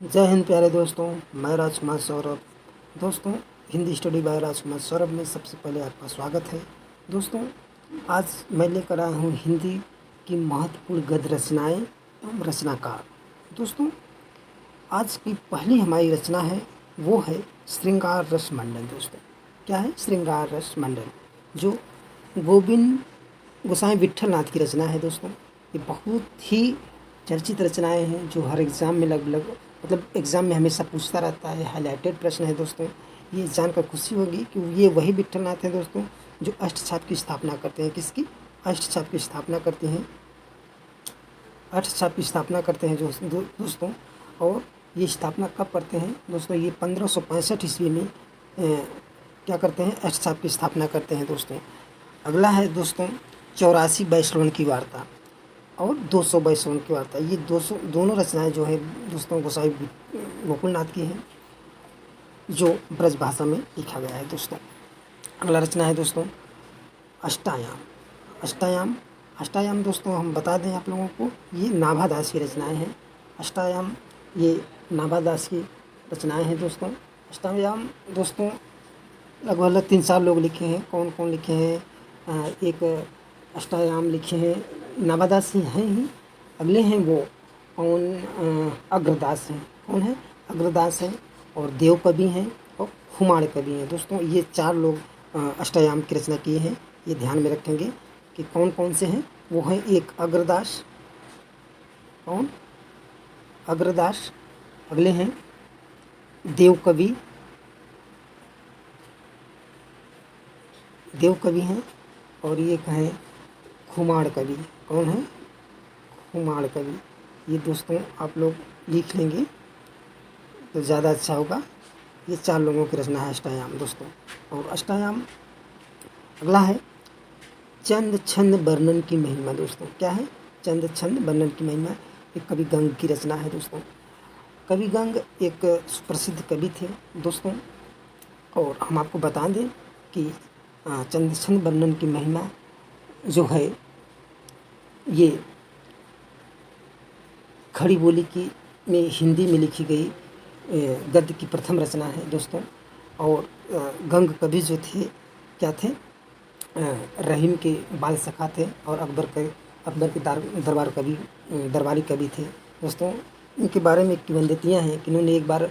जय हिंद प्यारे दोस्तों। मैं राजकुमार सौरभ। दोस्तों, हिंदी स्टडी बाय राजकुमार सौरभ में सबसे पहले आपका स्वागत है। दोस्तों, आज मैं लेकर आया हूँ हिंदी की महत्वपूर्ण गद्य रचनाएँ एवं रचनाकार। दोस्तों, आज की पहली हमारी रचना है, वो है श्रृंगार रस मंडल। दोस्तों, क्या है श्रृंगार रस मंडल? जो गोविंद गोसाई विट्ठल नाथ की रचना है। दोस्तों, ये बहुत ही चर्चित रचनाएं हैं जो हर एग्ज़ाम में लगभग मतलब एग्ज़ाम में हमेशा पूछता रहता है। हाईलाइटेड प्रश्न है। दोस्तों, ये जानकर खुशी होगी कि ये वही विट्ठल नाथ हैं दोस्तों जो अष्टछाप की स्थापना करते हैं। किसकी? अष्टछाप की स्थापना करते हैं। अष्टछाप की स्थापना करते हैं जो दोस्तों। और ये स्थापना कब करते हैं दोस्तों? ये 1565 ईस्वी में क्या करते हैं? अष्टछाप की स्थापना करते हैं दोस्तों। अगला है दोस्तों 84 वैश्रवण की वार्ता और 200 वैश्रवण की वार्ता। ये 200 दोनों रचनाएं जो है दोस्तों गोसाई गोकुलनाथ की हैं, जो ब्रज भाषा में लिखा गया है दोस्तों। अगला रचना है दोस्तों अष्टायाम। अष्टायाम अष्टायाम दोस्तों हम बता दें आप लोगों को, ये नाभादास की रचनाएं हैं। अष्टायाम ये नाभादास की रचनाएं हैं दोस्तों। अष्टायाम दोस्तों लगभग 3-4 लोग लिखे हैं। कौन कौन लिखे हैं? एक अष्टायाम लिखे हैं नाभादास ही हैं ही। अगले हैं वो कौन? अग्रदास हैं। कौन है? अग्रदास हैं। और देव कवि हैं और खुमार कवि हैं। दोस्तों, ये 4 लोग अष्टायाम की रचना किए हैं। ये ध्यान में रखेंगे कि कौन कौन से हैं। वो हैं एक अग्रदास। कौन? अग्रदास। अगले हैं देव कवि। देव कवि हैं। और ये कहें खुमार कवि। कौन है? खुमार कवि। ये दोस्तों आप लोग लिख लेंगे तो ज़्यादा अच्छा होगा। ये 4 लोगों की रचना है अष्टायाम दोस्तों। और अष्टायाम अगला है चंद छंद वर्णन की महिमा। दोस्तों, क्या है? चंद छंद वर्णन की महिमा। एक कवि गंग की रचना है दोस्तों। कवि गंग एक सुप्रसिद्ध कवि थे दोस्तों। और हम आपको बता दें कि चंद छंद वर्णन की महिमा जो है ये खड़ी बोली की में हिंदी में लिखी गई गद्य की प्रथम रचना है दोस्तों। और गंग कवि जो थे क्या थे? रहीम के बाल सखा थे और अकबर के दरबारी कवि थे दोस्तों। इनके बारे में किंवदंतियाँ हैं कि इन्होंने एक बार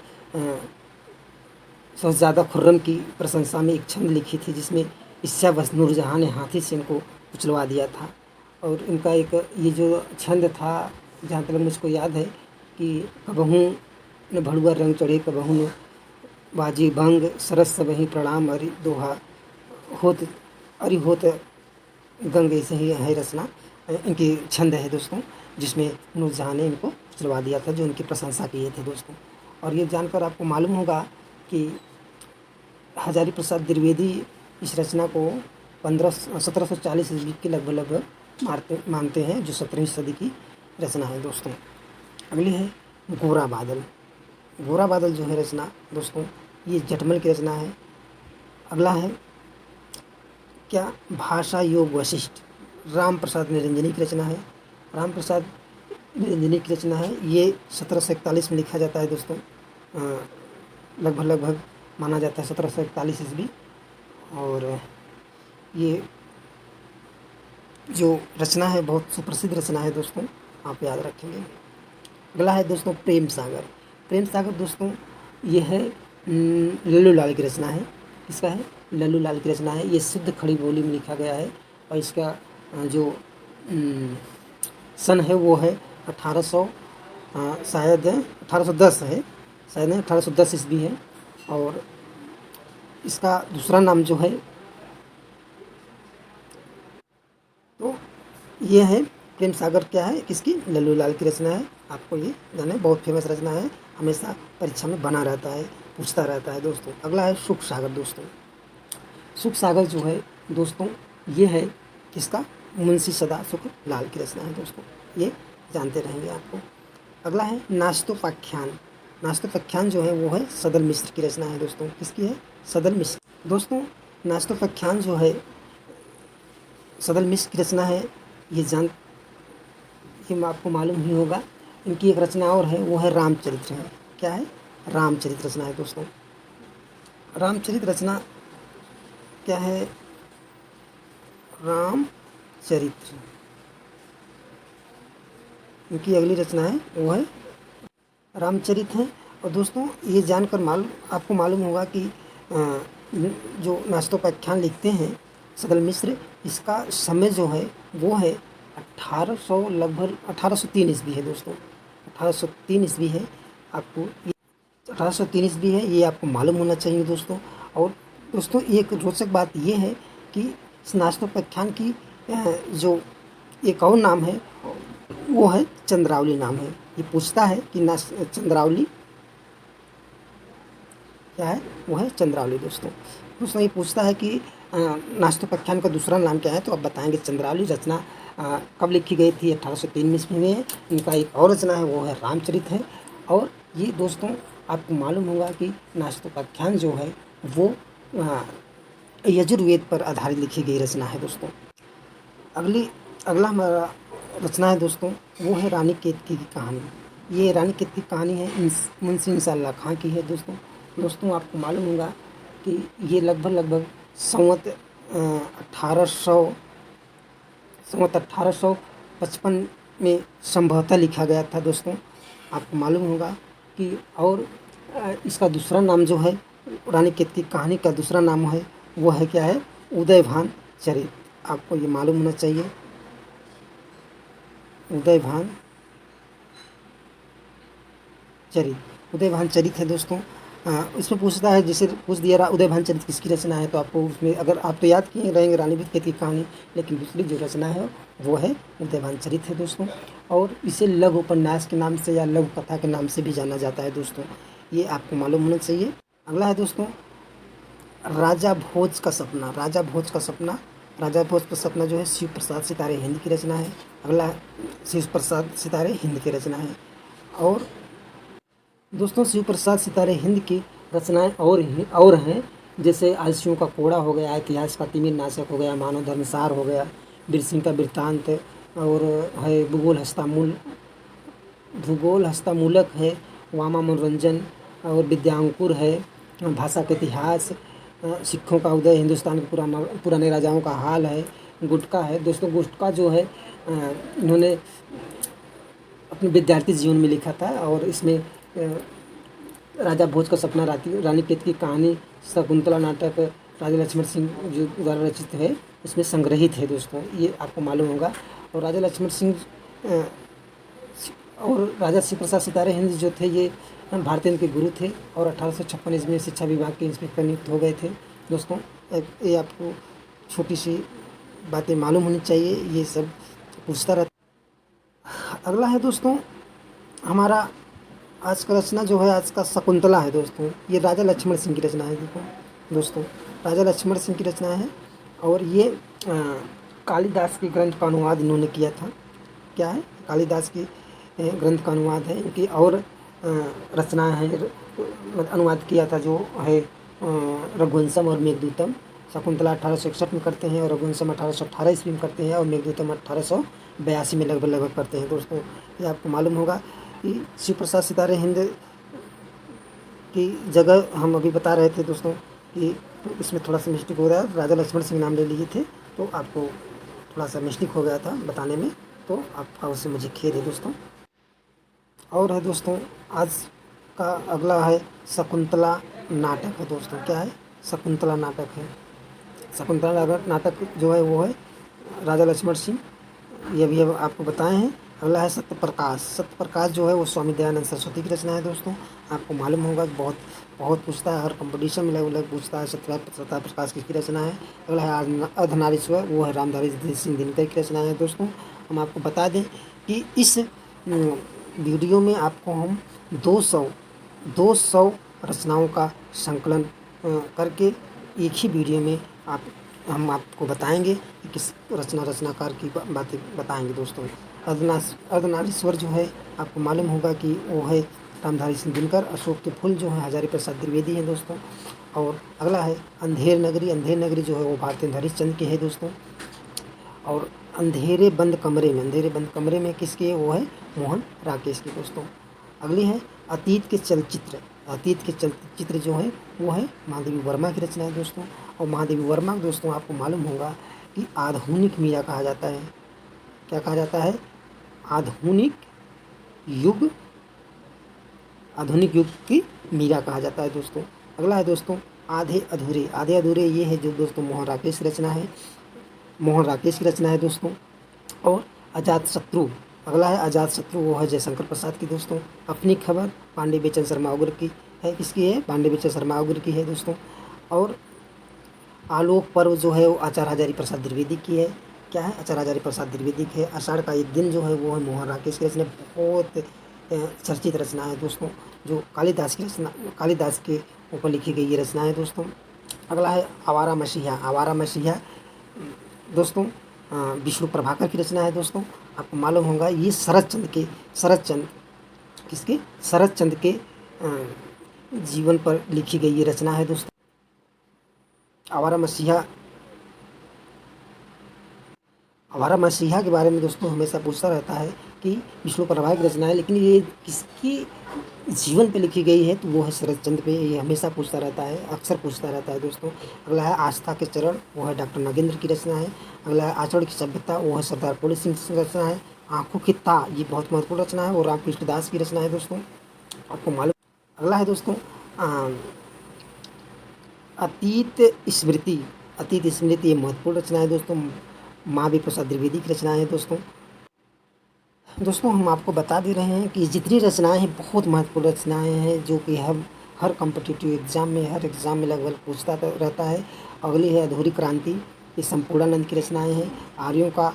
शहज़ादा खुर्रम की प्रशंसा में एक छंद लिखी थी जिसमें ईर्ष्यावश नूरजहाँ ने हाथी से इनको कुचलवा दिया था। और इनका एक ये जो छंद था, जहाँ तक मुझको याद है कि कबहू न भड़ुआ रंग चढ़े कबहू न बाजी भंग सरस सबहि प्रणाम अरि दोहा होत अरि होत गंग। ऐसे ही है रचना। इनकी छंद है दोस्तों जिसमें नूरजहाँ ने इनको कुचलवा दिया था, जो इनकी प्रशंसा किए थे दोस्तों। और ये जानकर आपको मालूम होगा कि हजारी प्रसाद द्विवेदी इस रचना को 1740 ईस्वी के लगभग मानते हैं, जो 17वीं सदी की रचना है दोस्तों। अगली है गोरा बादल। गोरा बादल जो है रचना दोस्तों, ये जटमल की रचना है। अगला है क्या? भाषा योग वशिष्ठ। राम प्रसाद निरंजनी की रचना है। राम प्रसाद निरंजनी की रचना है। ये 1741 में लिखा जाता है दोस्तों। लगभग माना जाता है 1741 ईस्वी। और ये जो रचना है बहुत सुप्रसिद्ध रचना है दोस्तों, आप याद रखेंगे। अगला है दोस्तों प्रेम सागर। प्रेम सागर दोस्तों ये है लल्लू लाल की रचना है। किसका है? लल्लू लाल की रचना है। ये शुद्ध खड़ी बोली में लिखा गया है। और इसका जो सन है वो है 1800 शायद 1810 है, शायद 1810 ईस्वी है। और इसका दूसरा नाम जो है तो ये है प्रेम सागर। क्या है? किसकी? लल्लू लाल की रचना है। आपको ये जाने बहुत फेमस रचना है, हमेशा परीक्षा में बना रहता है, पूछता रहता है दोस्तों। अगला है सुख सागर दोस्तों। सुख सागर जो है दोस्तों ये है किसका? मुंशी सदा सुख लाल की रचना है दोस्तों। ये जानते रहेंगे आपको। अगला है नाश्तोपाख्यान। नाश्तोपाख्यान जो है वो है सदल मिश्र की रचना है दोस्तों। किसकी है? सदल मिश्र। दोस्तों, नाश्तोपाख्यान जो है सदल मिश्र की रचना है। ये आपको मालूम ही होगा। इनकी एक रचना और है, वो है रामचरित्र है। क्या है, रामचरित रचना है दोस्तों। रामचरित रचना क्या है, रामचरित्र। इनकी अगली रचना है वो है रामचरित है। और दोस्तों ये जानकर आपको मालूम होगा कि जो नास्तिकोपाख्यान लिखते हैं सदल मिश्र, इसका समय जो है वो है 1800, लगभग 1803 ईस्वी है दोस्तों। 1803 ईस्वी है, आपको ये 1803 ईस्वी है, ये आपको मालूम होना चाहिए दोस्तों। और दोस्तों एक रोचक बात ये है कि इस नास्तिकोपाख्यान की जो एक और नाम है वो है चंद्रावली नाम है। ये पूछता है कि चंद्रावली क्या है, वो है चंद्रावली दोस्तों। ये पूछता है कि नास्तिकोपाख्यान का दूसरा नाम क्या है, तो आप बताएंगे चंद्रावली। रचना कब लिखी गई थी, 1803 ईस्वी में। इनका एक और रचना है वो है रामचरित है। और ये दोस्तों आपको मालूम होगा कि नास्तिकोपाख्यान जो है वो यजुर्वेद पर आधारित लिखी गई रचना है दोस्तों। अगला हमारा रचना है दोस्तों वो है रानी केतकी की कहानी। ये रानी केतकी की कहानी है मुंशी इंशाअल्लाह खां की है दोस्तों। आपको मालूम होगा कि ये लगभग संवत 1855 में संभवतः लिखा गया था दोस्तों। आपको मालूम होगा कि और इसका दूसरा नाम जो है, रानी केतकी कहानी का दूसरा नाम है वो है क्या है, उदयभान चरित। आपको ये मालूम होना चाहिए, उदयभान चरित है दोस्तों। इसमें पूछता है, जैसे पूछ दिया रहा उदयभान चरित किसकी रचना है, तो आपको उसमें अगर आप तो याद किए रहेंगे रानी केतकी की कहानी, लेकिन दूसरी जो रचना है वो है उदयभान चरित है दोस्तों। और इसे लघु उपन्यास के नाम से या लघु कथा के नाम से भी जाना जाता है दोस्तों। ये आपको मालूम होना चाहिए। अगला है दोस्तों राजा भोज का सपना। राजा भोज का सपना जो है शिव प्रसाद सितारे हिंद की रचना है। अगला शिव प्रसाद सितारे हिंद की रचना है। और दोस्तों शिव प्रसाद सितारे हिंद की रचनाएं और हैं, जैसे आलसियों का कोड़ा हो गया, इतिहास का तिमिर नाशक हो गया, मानव धर्मसार हो गया, वीर सिंह का वृत्तांत, और है भूगोल हस्तामूलक है, वामा मनोरंजन, और विद्यांकुर है, भाषा का इतिहास, सिखों का उदय, हिंदुस्तान के पुराने राजाओं का हाल है, गुटका है दोस्तों। गुटका जो है इन्होंने अपने विद्यार्थी जीवन में लिखा था। और इसमें राजा भोज का सपना, रानी केतकी की कहानी, शकुंतला नाटक राजा लक्ष्मण सिंह जो द्वारा रचित है इसमें संग्रहित है दोस्तों। ये आपको मालूम होगा। और राजा लक्ष्मण सिंह और राजा शिव प्रसाद सितारे हिंद जो थे ये भारतीय के गुरु थे, और 1856 ईस्वी में शिक्षा विभाग के इंस्पेक्टर नियुक्त हो गए थे दोस्तों। ये आपको छोटी सी बातें मालूम होनी चाहिए, ये सब पूछता रहता। अगला है दोस्तों हमारा आज का रचना जो है, आज का शकुंतला है दोस्तों। ये राजा लक्ष्मण सिंह की रचना है दोस्तों। राजा लक्ष्मण सिंह की रचना है। और ये कालिदास के ग्रंथ का अनुवाद इन्होंने किया था। क्या है, कालिदास की ग्रंथ का अनुवाद है इनकी। और रचनाएं हैं, अनुवाद किया था जो है रघुवंशम और मेघदूतम। शकुंतला 1861 में करते हैं, और रघुवंशम 1818 ईस्वी में करते हैं, और मेघदूतम 1882 में लगभग करते हैं दोस्तों। ये आपको मालूम होगा कि शिव प्रसाद सितारे हिंद की जगह हम अभी बता रहे थे दोस्तों कि इसमें थोड़ा सा मिस्टेक हो रहा है, राजा लक्ष्मण सिंह नाम ले लिए थे, तो आपको थोड़ा सा मिस्टेक हो गया था बताने में, तो आपका उससे मुझे खेद है दोस्तों। और है दोस्तों आज का अगला है शकुंतला नाटक है दोस्तों। क्या है, शकुंतला नाटक है। शकुंतला नाटक जो है वो है राजा लक्ष्मण सिंह, ये भी अब आपको बताए हैं। अगला है सत्यप्रकाश जो है वो स्वामी दयानंद सरस्वती की रचना है दोस्तों। आपको मालूम होगा कि बहुत पूछता है, हर कंपटीशन में अलग पूछता है सत्यप्रकाश किसकी रचना है। अगला है अर्धनारीश्वर, वो है रामधारी सिंह दिनकर की रचना है दोस्तों। हम आपको बता दें कि इस वीडियो में आपको हम 200 रचनाओं का संकलन करके एक ही वीडियो में हम आपको बताएंगे कि किस रचनाकार की बातें बताएंगे दोस्तों। अर्धनारीश्वर जो है आपको मालूम होगा कि वो है रामधारी सिंह दिनकर। अशोक के फूल जो है हजारी प्रसाद द्विवेदी हैं दोस्तों। और अगला है अंधेर नगरी जो है वो भारतेंदु हरिश्चंद्र की है दोस्तों। और अंधेरे बंद कमरे में किसकी है, वो है मोहन राकेश की दोस्तों। अगली है अतीत के चलचित्र जो है वो है महादेवी वर्मा की रचना है दोस्तों। और महादेवी वर्मा दोस्तों आपको मालूम होगा कि आधुनिक मीरा कहा जाता है। क्या कहा जाता है? आधुनिक युग की मीरा कहा जाता है दोस्तों। अगला है दोस्तों आधे अधूरे ये है जो दोस्तों मोहन राकेश की रचना है दोस्तों। और अजातशत्रु, अगला है अजातशत्रु, वो है जयशंकर प्रसाद की दोस्तों। अपनी खबर पांडे बेचन शर्मा उग्र की है। किसकी है? पांडे बेचन शर्मा उग्र की है दोस्तों। और आलोक पर्व जो है वो आचार्य हजारी प्रसाद द्विवेदी की है। क्या है? आचार्य हजारी प्रसाद द्विवेदी की है। आषाढ़ का एक दिन जो है वो है मोहन राकेश की रचना, बहुत चर्चित रचना है दोस्तों, जो कालिदास के ऊपर लिखी गई ये रचना है दोस्तों। अगला है आवारा मसीहा दोस्तों विष्णु प्रभाकर की रचना है दोस्तों। आपको मालूम होगा ये शरद चंद्र के जीवन पर लिखी गई ये रचना है दोस्तों। आवारा मसीहा के बारे में दोस्तों हमेशा पूछता रहता है कि विष्णु प्रभाकर की रचना है, लेकिन ये किसकी जीवन पे लिखी गई है? तो वो है शरद चंद्र पे। ये हमेशा पूछता रहता है, अक्सर पूछता रहता है दोस्तों। अगला है आस्था के चरण, वो है डॉक्टर नगेंद्र की रचना है। अगला है आचरण की सभ्यता, वो है सरदार फूले सिंह की रचना है। आंखों की ता, ये बहुत महत्वपूर्ण रचना है, वो रामकृष्ण दास की रचना है दोस्तों। आपको मालूम। अगला है दोस्तों अतीत स्मृति, ये महत्वपूर्ण रचना है दोस्तों, महावीर प्रसाद द्विवेदी की रचना है दोस्तों। हम आपको बता दे रहे हैं कि जितनी रचनाएं हैं बहुत महत्वपूर्ण रचनाएं हैं, जो कि हम हर कॉम्पिटिटिव एग्ज़ाम में लगभग पूछता रहता है। अगली है अधूरी क्रांति, ये संपूर्णानंद की रचनाएं हैं। आर्यों का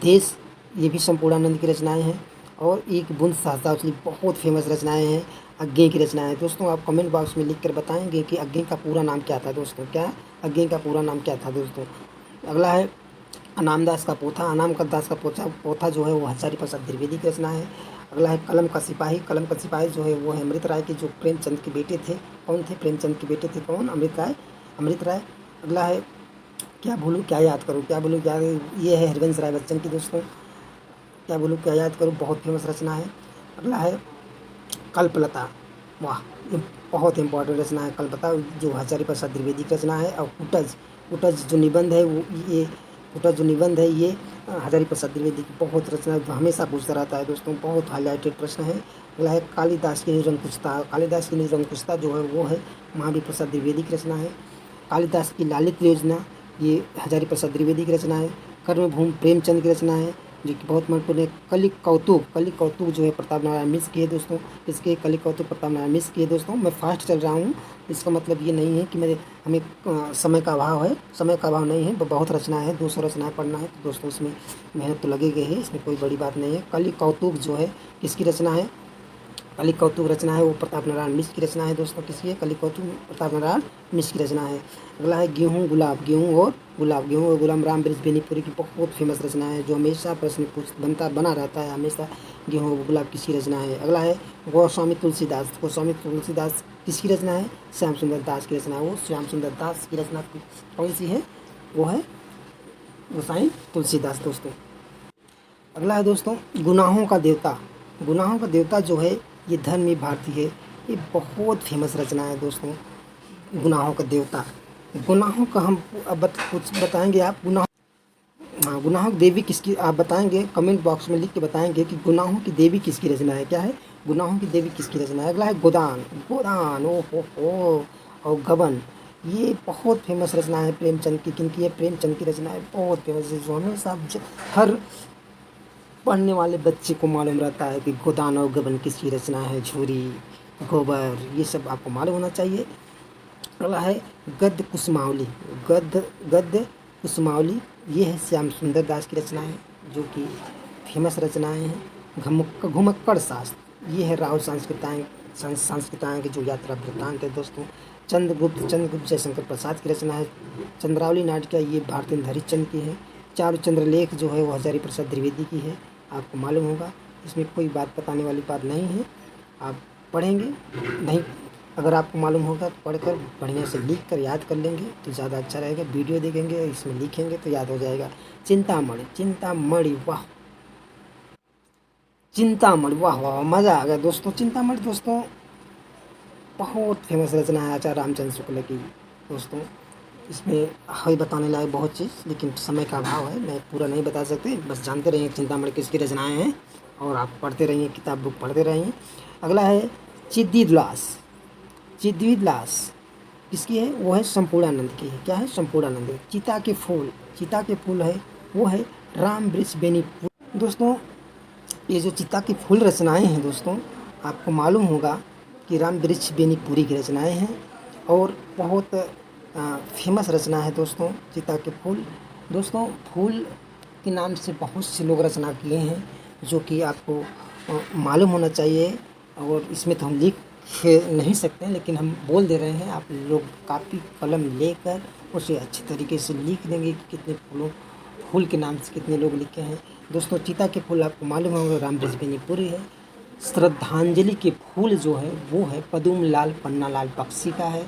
देश, ये भी संपूर्णानंद की रचनाएं हैं। और एक बूंद सहसा उछली, बहुत फेमस रचनाएं हैं, अज्ञे की रचना है दोस्तों। आप कमेंट बॉक्स में लिख कर बताएंगे कि अज्ञे का पूरा नाम क्या था दोस्तों। अज्ञे का पूरा नाम क्या था दोस्तों। अगला है अनामदास का पोथा जो है वो हजारी प्रसाद द्विवेदी की रचना है। अगला है कलम का सिपाही जो है वो है अमृत राय के, जो प्रेमचंद के बेटे थे। कौन थे? प्रेमचंद के बेटे थे। कौन? अमृत राय। अगला है क्या भूलूं क्या याद करूं, ये है हरिवंश राय बच्चन की दोस्तों। क्या भूलूं क्या याद करूं, बहुत फेमस रचना है। अगला है कल्पलता, वाह, ये बहुत इंपॉर्टेंट रचना है कल्पलता, जो हजारी प्रसाद द्विवेदी की रचना है। और कुटज जो निबंध है ये हजारी प्रसाद द्विवेदी की बहुत रचना, हमेशा पूछता रहता है दोस्तों, बहुत हाईलाइटेड प्रश्न है। अगला है कालिदास की निरंकुशता जो है वो है महावीर प्रसाद द्विवेदी की रचना है। कालिदास की लालित योजना, ये हजारी प्रसाद द्विवेदी की रचना है। कर्मभूमि प्रेमचंद की रचना है, जो कि बहुत महत्वपूर्ण है। कलिक कौतुक जो है प्रताप नारायण मिश्र की है दोस्तों। इसके कलिक कौतुक प्रताप नारायण मिश्र की है दोस्तों। मैं फास्ट चल रहा हूँ, इसका मतलब ये नहीं है कि हमें समय का अभाव नहीं है। बहुत रचना है, 200 रचनाएँ पढ़ना है तो दोस्तों इसमें मेहनत तो लगेगी ही, इसमें कोई बड़ी बात नहीं है। कलिक कौतुक जो है किसकी रचना है? कलिक कौतुक रचना है वो प्रताप नारायण मिश्र की रचना है दोस्तों। किसकी है? कलिक कौतुक प्रताप नारायण मिश्र की रचना है। अगला है गेहूँ और गुलाम राम वृक्ष बेनीपुरी की बहुत फेमस रचना है, जो हमेशा प्रश्न बना रहता है हमेशा, गेहूँ और गुलाब किसकी रचना है। अगला है गोस्वामी तुलसीदास किसकी रचना है? श्याम सुंदर दास की रचना है। वो श्याम सुंदर दास की रचना कौन सी है? वो है गोस्वामी तुलसीदास दोस्तों। अगला है दोस्तों गुनाहों का देवता जो है ये धर्मवीर भारती है, ये बहुत फेमस रचना है दोस्तों। गुनाहों का हम अब कुछ बताएंगे आप। गुनाहों की देवी किसकी, आप बताएंगे कमेंट बॉक्स में लिख के बताएंगे कि गुनाहों की देवी किसकी रचना है। क्या है? गुनाहों की देवी किसकी रचना है। अगला है गोदान और गबन, ये बहुत फेमस रचना है प्रेमचंद की। किनकी है? प्रेमचंद की रचना है, बहुत फेमस है, जो हमेशा हर पढ़ने वाले बच्चे को मालूम रहता है कि गोदान और गबन किसकी रचना है। झूरी, गोबर, ये सब आपको मालूम होना चाहिए। अगला है गद्य कुसुमावली, ये है श्याम सुंदर दास की रचना है, जो कि फेमस रचनाएं हैं। घुमक्कड़ शास्त्र, ये है राहुल सांस्कृताएँ की जो यात्रा वृत्तांत है दोस्तों। चंद्रगुप्त जयशंकर प्रसाद की रचना है। चंद्रावली नाटिका, ये भारतेंद्र हरिश्चंद्र की है। चारु चंद्रलेख जो है वो हजारी प्रसाद द्विवेदी की है, आपको मालूम होगा, इसमें कोई बात बताने वाली बात नहीं है। आप पढ़ेंगे नहीं, अगर आपको मालूम होगा तो पढ़कर बढ़िया से लिख कर याद कर लेंगे तो ज़्यादा अच्छा रहेगा। वीडियो देखेंगे, इसमें लिखेंगे तो याद हो जाएगा। चिंतामणि, वाह, चिंतामणि, वाह वाह मज़ा आ गया दोस्तों। चिंतामणि दोस्तों बहुत फेमस रचना है आचार्य रामचंद्र शुक्ल की दोस्तों। इसमें है बताने लायक बहुत चीज़, लेकिन समय का अभाव है, मैं पूरा नहीं बता सकते। बस जानते रहिए चिंतामणि किसकी रचनाएं हैं और आप पढ़ते रहिए, किताब बुक पढ़ते रहिए। अगला है चिद्विलास। चिद्विलास किसकी है? वो है संपूर्णानंद की है। क्या है? संपूर्णानंद। चिता के फूल, चिता के फूल है वो है राम वृक्ष बेनीपुर। दोस्तों ये जो चिता की फूल रचनाएं हैं दोस्तों, आपको मालूम होगा कि राम वृक्ष बेनीपुरी की रचनाएं हैं और बहुत फेमस रचना है दोस्तों चिता के फूल। दोस्तों फूल के नाम से बहुत से लोग रचना किए हैं जो कि आपको मालूम होना चाहिए, और इसमें तो हम लिख नहीं सकते हैं, लेकिन हम बोल दे रहे हैं। आप लोग कापी कलम लेकर उसे अच्छे तरीके से लिख देंगे कि कितने फूल के नाम से कितने लोग लिखे हैं। दोस्तों चिता के फूल आपको मालूम होगा राम वृक्ष बेनीपुरी है। श्रद्धांजलि के फूल जो है वो है पदुम लाल पन्नालाल बख्शी का है।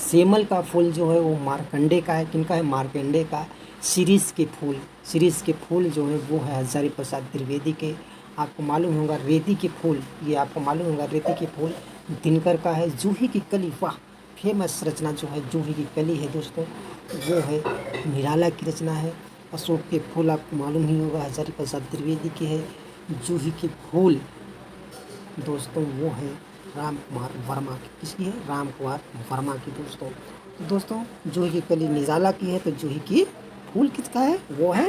सेमल का फूल जो है वो मार्कंडे का है। किनका है? मार्कंडे का। शिरीष के फूल, शिरीष के फूल जो है वो है हजारी प्रसाद द्विवेदी के। आपको मालूम होगा रेती के फूल, ये आपको मालूम होगा रेती के फूल दिनकर का है। जूही की कली, वाह फेमस रचना जो है जूही की कली है दोस्तों, वो है निराला की रचना है। अशोक के फूल आपको मालूम ही होगा हजारी प्रसाद द्विवेदी के है। जूही के फूल दोस्तों वो है राम कुमार वर्मा की। किसकी है? राम कुमार वर्मा की दोस्तों। तो दोस्तों जूही की कली निराला की है, तो जूही की फूल किसका है? वो है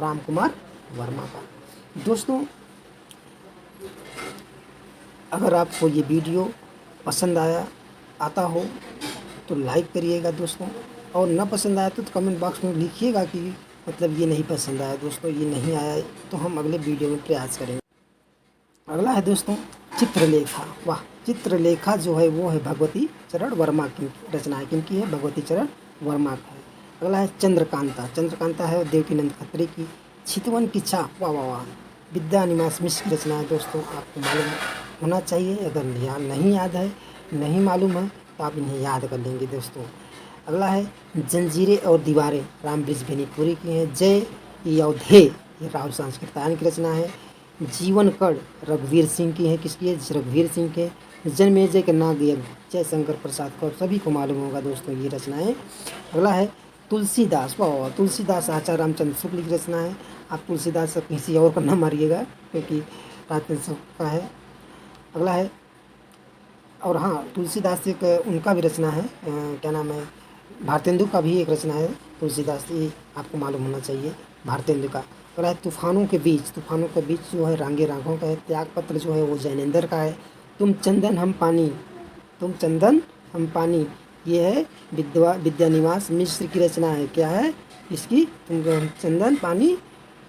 राम कुमार वर्मा का। दोस्तों अगर आपको ये वीडियो पसंद आता हो तो लाइक करिएगा दोस्तों, और ना पसंद आया तो कमेंट बॉक्स में लिखिएगा कि मतलब ये नहीं पसंद आया दोस्तों, ये नहीं आया, तो हम अगले वीडियो में प्रयास करेंगे। अगला है दोस्तों चित्रलेखा। वाह चित्रलेखा जो है वो है भगवती चरण वर्मा की रचना है। किनकी है? भगवती चरण वर्मा का है। अगला है चंद्रकांता। चंद्रकांता है देवकीनंद खत्री की। चितवन की छाप, वाह वाह वाह विद्या निवास मिश्र की रचना है दोस्तों, आपको मालूम होना चाहिए। अगर नहीं याद है, नहीं मालूम है, तो आप इन्हें याद कर लेंगे दोस्तों। अगला है जंजीरें और दीवारें, राम वृक्ष बेनीपुरी की हैं। जय योधे, ये राहुल सांस्कृतायन की रचना है। जीवन कण रघुवीर सिंह की है। किसकी है? रघुवीर सिंह के। जन्मेजय के नाग यज्ञ, जय शंकर प्रसाद कौर, सभी को मालूम होगा दोस्तों ये रचनाएं। अगला है तुलसीदास। वाह तुलसीदास आचार्य रामचंद्र शुक्ल की रचना है। आप तुलसीदास किसी और का नाम मारिएगा क्योंकि रामचंद्र शुक्ल का है। अगला है, और हाँ तुलसीदास एक उनका भी रचना है, क्या नाम है, भारतेंदु का भी एक रचना है तुलसीदास, ये आपको मालूम होना चाहिए भारतेंदु का। अगला है तूफानों के बीच। तूफानों के बीच जो है रांगे राघव का है। त्यागपत्र जो है वो जैनेंद्र का है। तुम चंदन हम पानी, तुम चंदन हम पानी, ये है विद्यानिवास मिश्र की रचना है। क्या है इसकी? तुम चंदन पानी,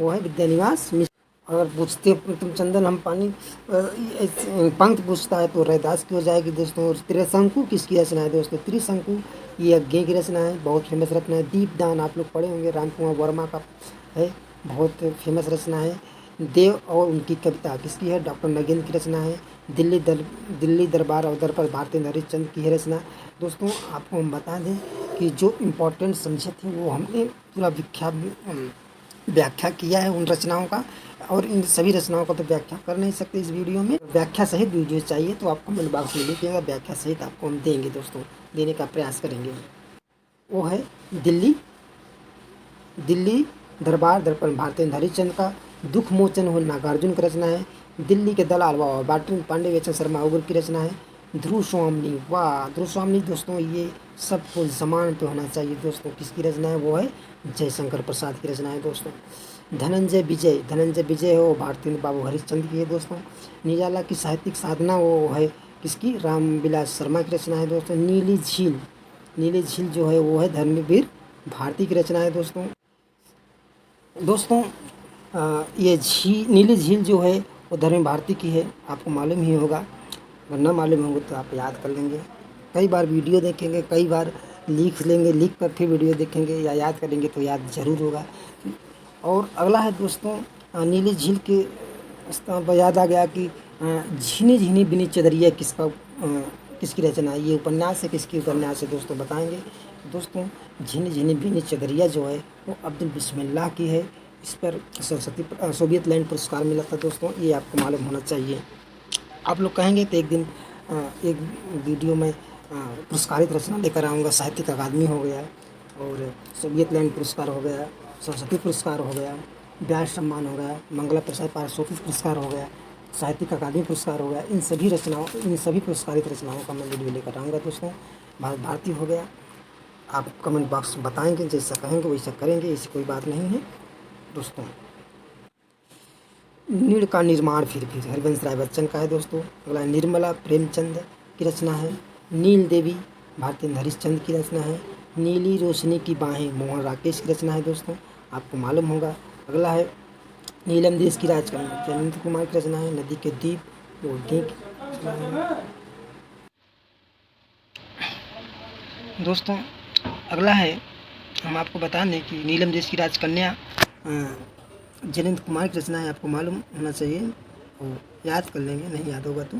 वो है विद्यानिवास मिश्र। अगर पूछते तुम चंदन हम पानी पंक्ति पूछता है तो रैदास की हो जाएगी दोस्तों। और त्रिशंकु किसकी रचना है दोस्तों? त्रिशंकु ये यज्ञ की रचना है, बहुत फेमस रचना है। दीपदान आप लोग पढ़े होंगे, राम कुमार वर्मा का है, बहुत फेमस रचना है। देव और उनकी कविता किसकी है? डॉक्टर नगेंद्र की रचना है। दिल्ली दरबार और दरबार भारतेंद्र हरिश्चंद्र की है रचना। दोस्तों आपको हम बता दें कि जो इम्पोर्टेंट समझे थे वो हमने पूरा व्याख्या किया है उन रचनाओं का, और इन सभी रचनाओं का तो व्याख्या कर नहीं सकते इस वीडियो में। व्याख्या सहित वीडियो चाहिए तो आपको कमेंट बॉक्स में लिखिएगा, व्याख्या सहित आपको हम देंगे दोस्तों, देने का प्रयास करेंगे। वो है दिल्ली दरबार दर्पण भारतेंद्र हरिश्चंद्र का। दुख मोचन हो नागार्जुन की रचना है। दिल्ली के दलाल, वाह बाटन पांडे वेचन शर्मा उग्र की रचना है। ध्रुव स्वामी, वाह ध्रुव स्वामी दोस्तों ये सबको जमान पे होना चाहिए दोस्तों, किसकी रचना है? वो है जयशंकर प्रसाद की रचना है दोस्तों। धनंजय विजय हो भारतेंद्र बाबू हरिश्चंद्र की है दोस्तों। निराला की साहित्यिक साधना वो है किसकी? रामविलास शर्मा की रचना है दोस्तों। नीली झील जो है वो है धर्मवीर भारती की रचना है दोस्तों। ये नीली झील जो है वो धर्म भारती की है, आपको मालूम ही होगा, अगर ना मालूम होगा तो आप याद कर लेंगे। कई बार वीडियो देखेंगे, कई बार लिख लेंगे, लिख कर फिर वीडियो देखेंगे या याद करेंगे तो याद ज़रूर होगा। और अगला है दोस्तों नीली झील के स्थान पर याद आ गया कि झीनी झीनी बिनी चदरिया किसकी रचना है? ये उपन्यास है, किसकी उपन्यास है दोस्तों बताएंगे। दोस्तों झीनी झीनी बिनी चदरिया जो है वो अब्दुल बिस्मिल्लाह की है। इस पर सरस्वती सोवियत लैंड पुरस्कार मिला था दोस्तों, ये आपको मालूम होना चाहिए। आप लोग कहेंगे तो एक दिन एक वीडियो में पुरस्कारित रचना लेकर आऊँगा। साहित्यिक अकादमी हो गया और सोवियत लैंड पुरस्कार हो गया, सरस्वती पुरस्कार हो गया, व्यास सम्मान हो गया, मंगला प्रसाद पारितोषिक पुरस्कार हो गया, साहित्यिक अकादमी पुरस्कार हो गया। इन सभी पुरस्कारित रचनाओं का मैं वीडियो लेकर आऊँगा दोस्तों। भारत भारती हो गया, आप कमेंट बॉक्स में बताएंगे, जैसा कहेंगे वैसा करेंगे, ऐसी कोई बात नहीं है दोस्तों। नीड़ का निर्माण फिर हरिवंश राय बच्चन का है दोस्तों। अगला निर्मला प्रेमचंद की रचना है। नील देवी भारतेंद्र हरिश्चंद्र की रचना है। नीली रोशनी की बाहें मोहन राकेश की रचना है दोस्तों, आपको मालूम होगा। अगला है नीलम देश की राजकन्या जयंत कुमार की रचना है। नदी के द्वीप वो की रचना है दोस्तों। अगला है हम आपको बता दें कि नीलम देश की राजकन्या जयंत कुमार की रचना है, आपको मालूम होना चाहिए और याद कर लेंगे, नहीं याद होगा तो।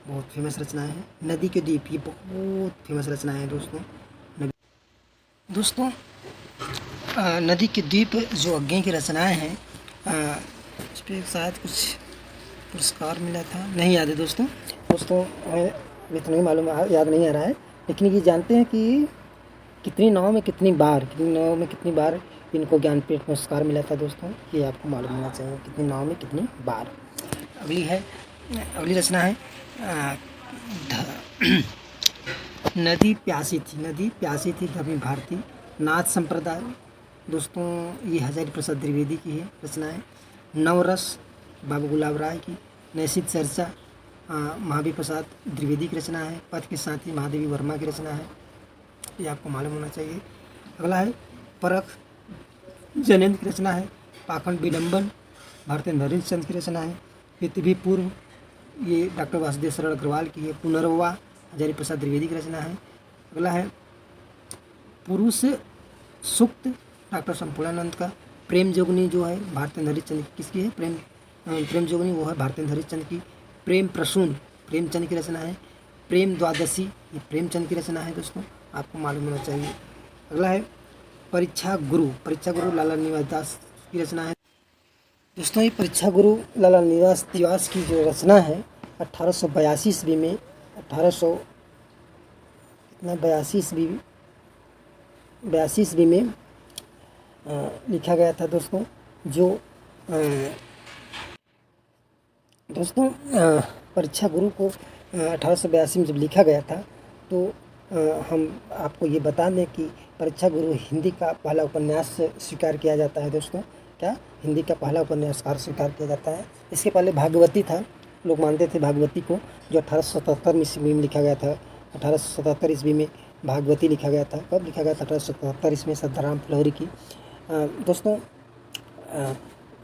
बहुत फेमस रचना है। नदी के द्वीप ये बहुत फेमस रचना है दोस्तों। नदी के द्वीप जो अज्ञे की रचनाएं हैं, इस पर शायद कुछ पुरस्कार मिला था, नहीं याद है दोस्तों। हमें इतना ही मालूम, याद नहीं आ रहा है, लेकिन ये जानते हैं कि कितनी नाव में कितनी बार इनको ज्ञानपीठ पुरस्कार मिला था दोस्तों, ये आपको मालूम होना चाहिए, कितनी नाव में कितनी बार। अगली रचना है नदी प्यासी थी धर्मी भारती नाथ संप्रदाय दोस्तों, ये हजारी प्रसाद द्विवेदी की है रचना है। नवरस बाबू गुलाब राय की। नैशित चर्चा महावीर प्रसाद द्विवेदी की रचना है। पथ के साथी महादेवी वर्मा की रचना है, ये आपको मालूम होना चाहिए। अगला है परख जैनेन्द्र की रचना है। पाखंड विडम्बन भारतेंद्र हरिश्चंद्र की रचना है। पृथ्वी पूर्व ये डॉक्टर वासुदेव शरण अग्रवाल की है। पुनर्वा हजारी प्रसाद द्विवेदी की रचना है। अगला है पुरुष सूक्त डॉक्टर संपूर्णानंद का। प्रेम जोगनी जो है भारतेंद्र हरिश्चंद्र की, किसकी है? प्रेम जोगनी वो है भारतेंद्र हरिश्चंद्र की। प्रेम प्रसून प्रेमचंद की रचना है। प्रेम द्वादशी ये प्रेमचंद की रचना है दोस्तों, आपको मालूम होना चाहिए। अगला है परीक्षा गुरु लाला निवास दास की रचना है दोस्तों। ये परीक्षा गुरु लाला निवास दास की जो रचना है 1882 ईस्वी में 82 ईस्वी में लिखा गया था दोस्तों। जो परीक्षा गुरु को 1882 में जब लिखा गया था तो हम आपको ये बता दें कि परीक्षा गुरु हिंदी का पहला उपन्यास स्वीकार किया जाता है दोस्तों। क्या हिंदी का पहला उपन्यासकार स्वीकार किया जाता है। इसके पहले भागवती था, लोग मानते थे भागवती को, जो 1877 ईस्वी में लिखा गया था। 1877 ईस्वी में भागवती लिखा गया था। कब लिखा गया था? 1877 ईस्वी में सदाराम फुलहरी की। दोस्तों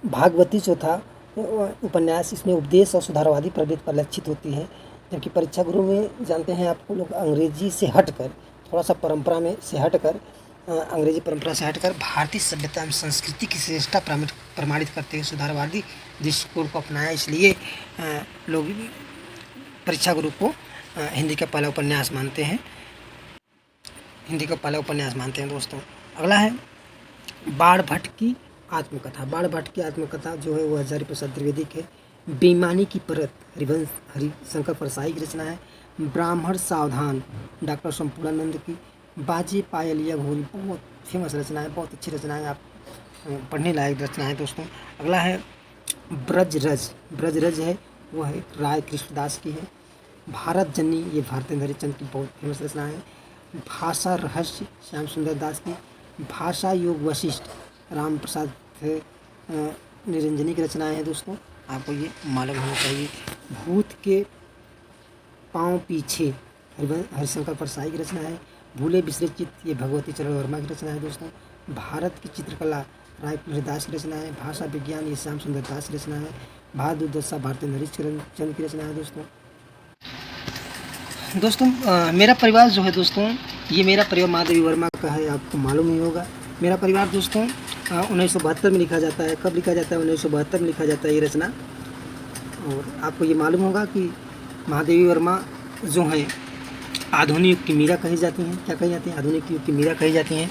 भागवती जो था उपन्यास, इसमें उपदेश और सुधारवादी प्रवृत्ति पर लक्षित होती है, जबकि परीक्षा गुरु में जानते हैं आपको लोग अंग्रेजी से हटकर, थोड़ा सा परंपरा में से हटकर, अंग्रेजी परंपरा से हटकर भारतीय सभ्यता एवं संस्कृति की श्रेष्ठता प्रमाणित करते हुए सुधारवादी दृष्टिकोण को अपनाया। इसलिए लोग परीक्षा गुरु को हिंदी का पहला उपन्यास मानते हैं, दोस्तों। अगला है बाण भट्ट की आत्मकथा जो है वो हजारी प्रसाद द्विवेदी के। बेईमानी की परत हरिवंश हरिशंकर परसाई की रचना है। ब्राह्मण सावधान डॉक्टर संपूर्णानंद की। बाजे पायलिया घोरी बहुत फेमस रचना है, बहुत अच्छी रचना है, आप पढ़ने लायक रचना है दोस्तों। अगला है ब्रजरज है, वो है राय कृष्णदास की है। भारत जननी ये भारतेंद्र हरिश्चंद्र की बहुत फेमस रचना है। भाषा रहस्य श्याम सुंदर दास की। भाषा योग वशिष्ठ राम प्रसाद निरंजनी की रचनाएं हैं दोस्तों, आपको ये मालूम होना चाहिए। भूत के पाँव पीछे हरिशंकर परसाई की रचना है। भूले बिसरे चित्त ये भगवती चरण वर्मा की रचना है दोस्तों। भारत की चित्रकला राय दास की रचना है। भाषा विज्ञान ये श्याम सुंदर दास की रचना है। बहादुर दशा भारतेंद्र हरिश्चंद्र की रचना है दोस्तों। मेरा परिवार जो है दोस्तों, ये मेरा परिवार महादेवी वर्मा का है, आपको मालूम ही होगा। मेरा परिवार दोस्तों 1972 में लिखा जाता है। कब लिखा जाता है? 1972 में लिखा जाता है ये रचना। और आपको ये मालूम होगा कि महादेवी वर्मा जो हैं आधुनिक युग की मीरा कही जाती हैं। क्या कही जाती हैं? आधुनिक युग की मीरा कही जाती हैं।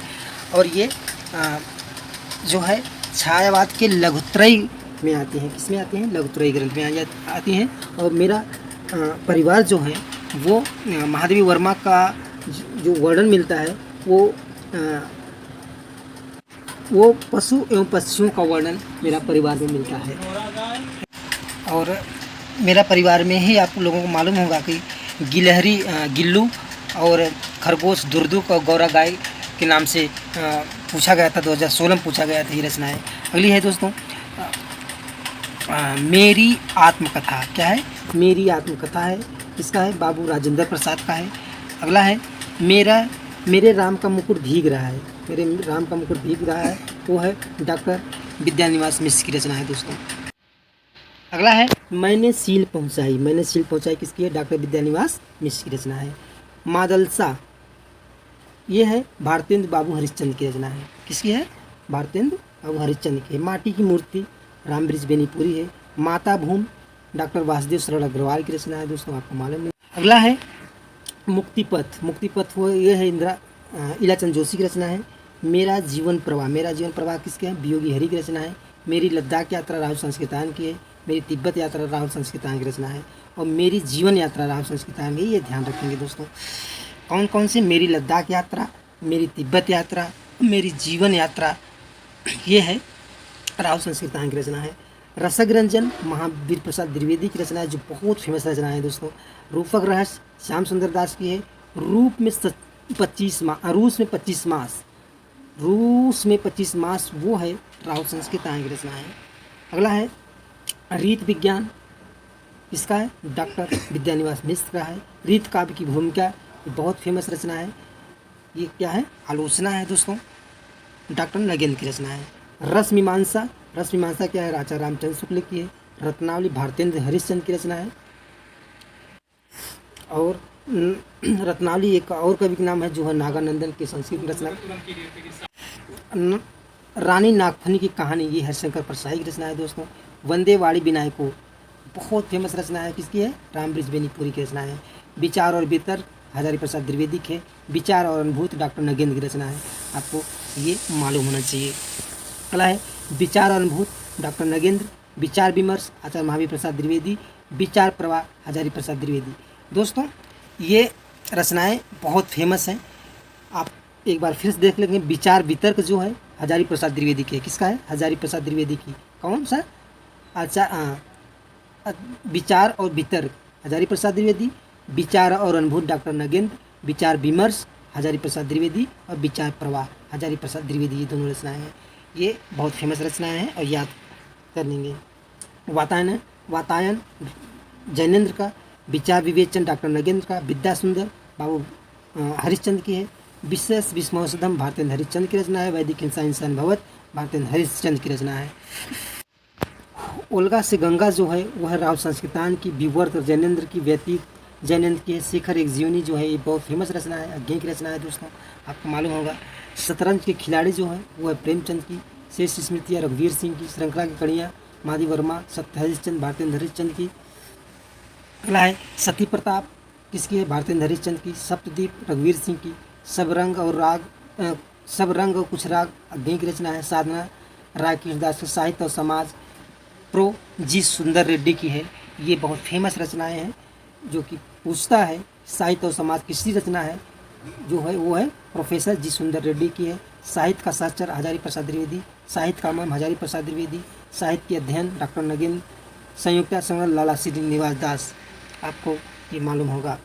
और ये जो है छायावाद के लघुत्रयी में आती हैं। किस में आती हैं? लघुत्रयी ग्रंथ में आती हैं। और मेरा परिवार जो है वो महादेवी वर्मा का जो वर्णन मिलता है वो पशु एवं पक्षियों का वर्णन मेरा परिवार में मिलता है। और मेरा परिवार में ही आप लोगों को मालूम होगा कि गिलहरी गिल्लू और खरगोश दुर्दुक और गौरा गाय के नाम से पूछा गया था, 2016 में पूछा गया था ये रचनाएँ। अगली है दोस्तों मेरी आत्मकथा। क्या है? मेरी आत्मकथा है। किसका है? बाबू राजेंद्र प्रसाद का है। अगला है मेरे राम का मुकुट भीग रहा है। मेरे राम का मुकुट भीग रहा है, वो है डॉक्टर विद्यानिवास मिश्र की रचना है दोस्तों। अगला है मैंने सील पहुंचाई। मैंने सील पहुंचाई किसकी है? डॉक्टर विद्यानिवास मिश्र की रचना है। मादलसा, ये है भारतेंद्र बाबू हरिश्चंद्र की रचना है। किसकी है? भारतेंद्र बाबू हरिश्चंद्र की है। माटी की मूर्ति रामब्रिज बेनीपुरी है। माता भूम डॉक्टर वासुदेव शरण अग्रवाल की रचना है दोस्तों, आपको मालूम नहीं। अगला है मुक्तिपथ। मुक्तिपथ वो ये है इलाचंद जोशी की रचना है। मेरा जीवन प्रवाह। मेरा जीवन प्रवाह किसके है? वियोगी हरि की रचना है। मेरी लद्दाख यात्रा राहुल संस्कृतान की है। मेरी तिब्बत यात्रा राहुल संस्कृतान की रचना है। और मेरी जीवन यात्रा राहुल संस्कृतान की, ये ध्यान रखेंगे दोस्तों। कौन कौन से? मेरी लद्दाख यात्रा, मेरी तिब्बत यात्रा, मेरी जीवन यात्रा, ये है राहुल संस्कृतान की रचना है। रसक रंजन महावीर प्रसाद द्विवेदी की रचना है, जो बहुत फेमस रचना है दोस्तों। रूपक रहस्य श्याम सुंदर दास की है। रूस में 25 मास, रूस में 25 मास, वो है राहुल संस्कृतान की रचना है। अगला है रीत विज्ञान। इसका है? डॉक्टर विद्यानिवास मिश्र का है। रीत काव्य की भूमिका, ये बहुत फेमस रचना है। ये क्या है? आलोचना है दोस्तों, डॉक्टर नगेंद्र की रचना है। रस मीमांसा। रस मीमांसा क्या है? राजा रामचंद्र शुक्ल की है। रत्नावली भारतेंद्र हरिश्चंद्र की रचना है। और रत्नावली एक और कवि का नाम है जो है नागानंदन की संस्कृत रचना। रानी नागफनी की कहानी, ये हरिशंकर परसाई की रचना है दोस्तों। वंदे वाणी विनायको, बहुत फेमस रचना है। किसकी है? रामब्रिज बेनीपुरी की रचना है। विचार और वितर्क हजारी प्रसाद द्विवेदी की है। विचार और अनुभूत डॉक्टर नगेंद्र की रचना है, आपको ये मालूम होना चाहिए। अगला है विचार और अनुभूत डॉक्टर नगेंद्र। विचार विमर्श आचार्य महावीर प्रसाद द्विवेदी। विचार प्रवाह हजारी प्रसाद द्विवेदी। दोस्तों ये रचनाएं बहुत फेमस हैं, आप एक बार फिर से देख लेंगे। विचार वितर्क जो है हजारी प्रसाद द्विवेदी की है। किसका है? हजारी प्रसाद द्विवेदी की। कौन सा? विचार और वितर्क हजारी प्रसाद द्विवेदी। विचार और अनुभूत डॉक्टर नगेंद्र। विचार विमर्श हजारी प्रसाद द्विवेदी। और विचार प्रवाह हजारी प्रसाद द्विवेदी, ये दोनों रचनाएं हैं। ये बहुत फेमस रचनाएं हैं और याद कर लेंगे। वातायन जैनेन्द्र का। विचार विवेचन डॉक्टर नगेंद्र का। विद्या सुंदर बाबू हरिश्चंद्र की है। विशेष विस्मौषधम भारतेंद्र हरिश्चंद्र की रचना है। वैदिक हिंसा इंसान भवत भारतेंद्र हरिश्चंद्र की रचना है। ओल्गा से गंगा जो है वह राहुल संस्कृतान की। विवर्त जैनेन्द्र की। व्यतीत जैनेन्द्र की है। शेखर एक जीवनी जो है ये बहुत फेमस रचना है, अज्ञे की रचना है दोस्तों, आपको मालूम होगा। शतरंज के खिलाड़ी जो है वो है प्रेमचंद की। शेष स्मृतियाँ रघुवीर सिंह की। श्रृंखला की कड़ियाँ माधवी वर्मा। सत्य हरिश्चंद्र भारतेंद्र हरिश्चंद्र की। अगला है सती प्रताप, किसकी है? भारतेंद्र हरिश्चंद्र की। सप्तद्वीप रघुवीर सिंह की। सब रंग और कुछ राग अज्ञे की रचना है। साधना राय कृष्णदास की। साहित्य और समाज प्रो जी सुंदर रेड्डी की है। ये बहुत फेमस रचनाएं हैं जो कि पूछता है साहित्य और समाज किसकी रचना है, जो है वो है प्रोफेसर जी सुंदर रेड्डी की है। साहित्य का साक्षर हजारी प्रसाद द्विवेदी। साहित्य का मर्म हजारी प्रसाद द्विवेदी। साहित्य के अध्ययन डॉक्टर नगेंद्र। संयुक्ता संग्रह लाला श्रीनिवास दास, आपको ये मालूम होगा।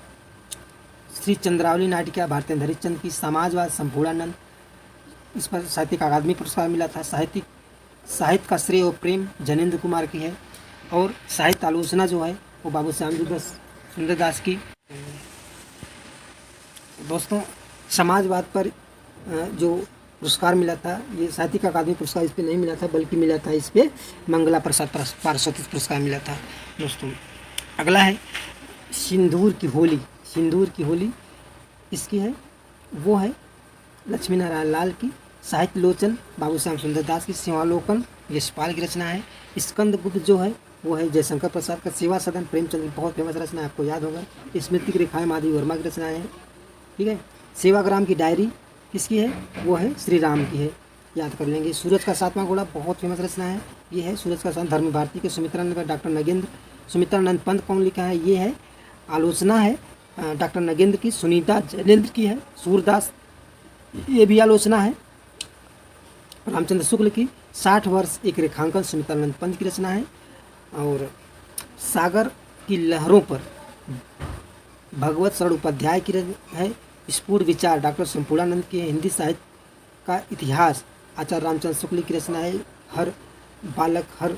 श्री चंद्रावली नाटिका भारतेंद्र हरिश्चंद्र की। समाजवाद संपूर्णानंद, इस पर साहित्यिक अकादमी पुरस्कार मिला था। साहित्य का श्रेय और प्रेम जैनेन्द्र कुमार की है। और साहित्य आलोचना जो है वो बाबू श्याम सुंदर दास की। दोस्तों समाजवाद पर जो पुरस्कार मिला था, ये साहित्यिक अकादमी पुरस्कार इस पर नहीं मिला था, बल्कि मिला था इस पर मंगला प्रसाद पार्षद पुरस्कार मिला था दोस्तों। अगला है सिंदूर की होली। सिंदूर की होली इसकी है, वो है लक्ष्मी नारायण लाल की। साहित्य लोचन बाबू श्याम सुंदर दास की। सेवालोकन यशपाल की रचना है। स्कंदगुप्त जो है वो है जयशंकर प्रसाद का। सेवा सदन प्रेमचंद की बहुत फेमस रचना है, आपको याद होगा। स्मृति की रेखाएं माधवी वर्मा की रचनाएं हैं, ठीक है। सेवाग्राम की डायरी किसकी है? वो है श्री राम की है। याद कर लेंगे। सूरज का सातवां घोड़ा बहुत फेमस रचना है, ये है सूरज का सातवां, धर्म भारती के सुमित्रानंद का डॉक्टर नगेंद्र। सुमित्रानंद पंत कौन लिखा है, ये है आलोचना है डॉक्टर नगेंद्र की, सुनीता जैनेन्द्र की है, सूरदास ये भी आलोचना है रामचंद्र शुक्ल की। 60 वर्ष एक रेखांकन सुमित्रानंद पंत की रचना है। और सागर की लहरों पर भगवत शरण उपाध्याय की है। स्फुट विचार डॉक्टर संपूर्णानंद की है। हिंदी साहित्य का इतिहास आचार्य रामचंद्र शुक्ल की रचना है। हर बालक हर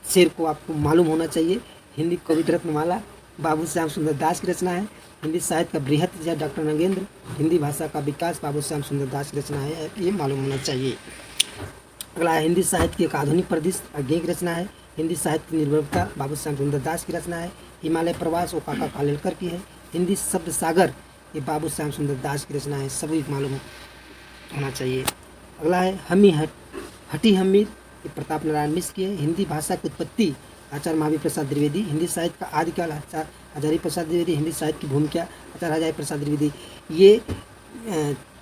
शेर को आपको मालूम होना चाहिए। हिंदी कविता रत्नमाला बाबू श्याम सुंदर दास की रचना है। हिंदी साहित्य का बृहत इतिहास डॉक्टर नगेंद्र। हिंदी भाषा का विकास बाबू श्याम सुंदर दास की रचना है, ये मालूम होना चाहिए। अगला है हिंदी साहित्य की एक आधुनिक परिदृश्य अज्ञेय की रचना है। हिंदी साहित्य की निर्भरता बाबू श्याम सुंदर दास की रचना है। हिमालय प्रवास वो काका कालेलकर की है। हिंदी शब्द सागर ये बाबू श्याम सुंदर दास की रचना है, सभी मालूम होना चाहिए। अगला है हटी हमीर ये प्रताप नारायण मिश्र की है। हिंदी भाषा की उत्पत्ति आचार्य महावीर प्रसाद द्विवेदी। हिंदी साहित्य का आदिकाल आचार्य हजारी प्रसाद द्विवेदी। हिंदी साहित्य की भूमिका आचार्य हजारी प्रसाद द्विवेदी। ये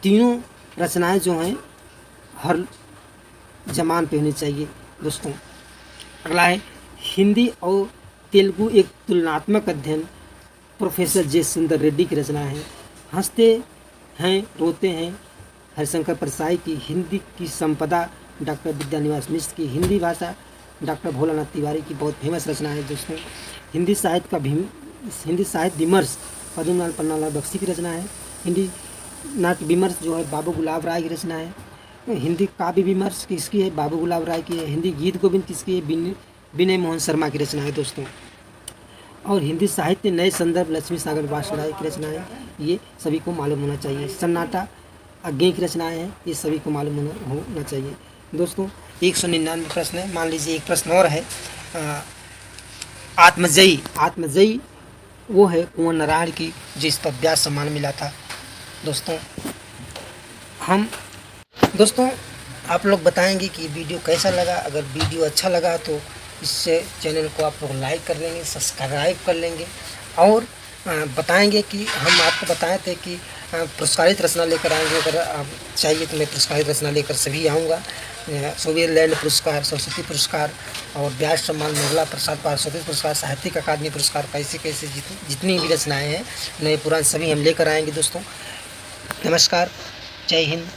तीनों रचनाएं जो हैं हर जमान पे होनी चाहिए दोस्तों। अगला है हिंदी और तेलुगु एक तुलनात्मक अध्ययन प्रोफेसर जे सुंदर रेड्डी की रचना है। हंसते हैं रोते हैं हरिशंकर परसाई की। हिंदी की संपदा डॉक्टर विद्यानिवास मिश्र की। हिंदी भाषा डॉक्टर भोलानाथ तिवारी की बहुत फेमस रचना है दोस्तों। हिंदी साहित्य विमर्श पद्मनाभ पन्नालाल बख्शी की रचना है। हिंदी नाट्य विमर्श जो है बाबू गुलाब राय की रचना है। हिंदी काव्य विमर्श किसकी है, बाबू गुलाब राय की है। हिंदी गीत गोविंद किसकी है, विनय मोहन शर्मा की रचना है दोस्तों। और हिंदी साहित्य नए संदर्भ लक्ष्मी सागर वासुराय की रचना है, ये सभी को मालूम होना चाहिए। सन्नाटा अज्ञेय की रचनाएं हैं, ये सभी को मालूम होना चाहिए दोस्तों। 199 प्रश्न है। मान लीजिए एक प्रश्न और है, आत्मजयी वो है कुंवर नारायण की, जिस पर व्यास सम्मान मिला था दोस्तों। आप लोग बताएंगे कि वीडियो कैसा लगा। अगर वीडियो अच्छा लगा तो इससे चैनल को आप लोग लाइक कर लेंगे, सब्सक्राइब कर लेंगे और बताएंगे कि हम आपको बताए थे कि पुरस्कारित रचना लेकर आएंगे। अगर आप चाहिए तो मैं पुरस्कारित रचना लेकर सभी आऊँगा। सोवियरलैंड पुरस्कार, सरस्वती पुरस्कार और व्यास सम्मान, निर्मला प्रसाद पार्षद पुरस्कार, साहित्यिक अकादमी पुरस्कार, कैसे जितनी भी रचनाएँ हैं नए पुराने सभी हम लेकर आएंगे दोस्तों। नमस्कार, जय हिंद।